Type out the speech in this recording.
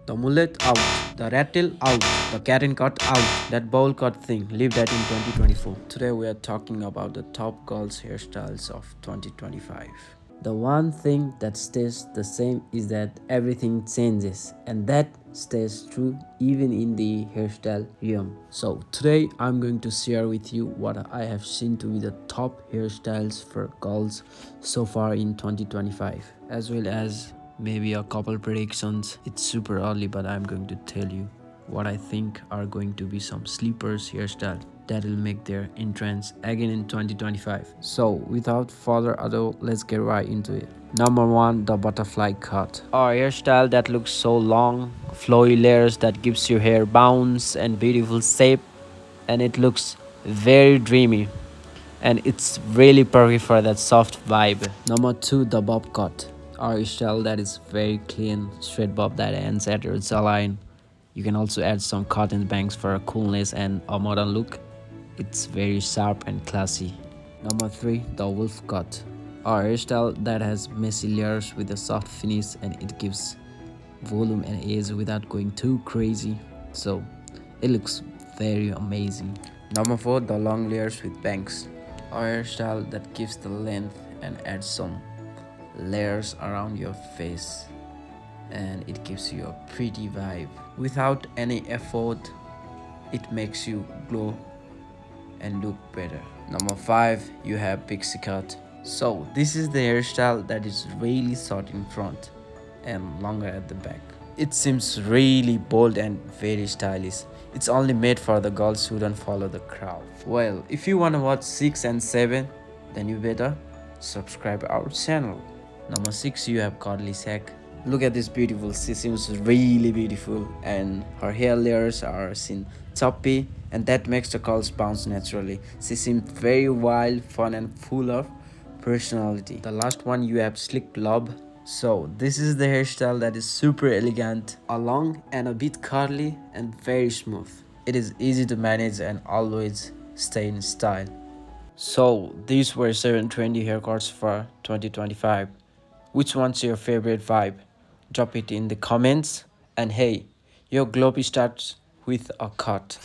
The mullet out, the rattle out, the Karen cut out, that bowl cut thing, leave that in 2024. Today we are talking about the top girls hairstyles of 2025. The one thing that stays the same is that everything changes, and that stays true even in the hairstyle realm. So today I'm going to share with you what I have seen to be the top hairstyles for girls so far in 2025, as well as maybe a couple predictions. It's super early, but I'm going to tell you what I think are going to be some sleepers hairstyle that will make their entrance again in 2025. So without further ado, let's get right into it. Number 1, the butterfly cut. A hairstyle that looks so long, flowy layers that gives your hair bounce and beautiful shape, and it looks very dreamy, and it's really perfect for that soft vibe. Number 2, the bob cut. Our style that is very clean, straight bob that ends at your jawline. You can also add some cotton bangs for a coolness and a modern look. It's very sharp and classy. Number 3, the wolf cut. Our hairstyle that has messy layers with a soft finish, and it gives volume and edge without going too crazy. So it looks very amazing. Number 4, the long layers with bangs. Our hairstyle that gives the length and adds some layers around your face, and it gives you a pretty vibe without any effort. It makes you glow and look better. Number 5, you have pixie cut. So this is the hairstyle that is really short in front and longer at the back. It seems really bold and very stylish. It's only made for the girls who don't follow the crowd. Well, if you want to watch 6 and 7, then you better subscribe our channel. Number 6, you have curly sack. Look at this beautiful. She seems really beautiful, and her hair layers are seen choppy, and that makes the curls bounce naturally. She seems very wild, fun, and full of personality. The last one, you have slick glob. So this is the hairstyle that is super elegant, long and a bit curly and very smooth. It is easy to manage and always stay in style. So these were 7 trendy haircuts for 2025. Which one's your favorite vibe? Drop it in the comments. And hey, your globe starts with a cut.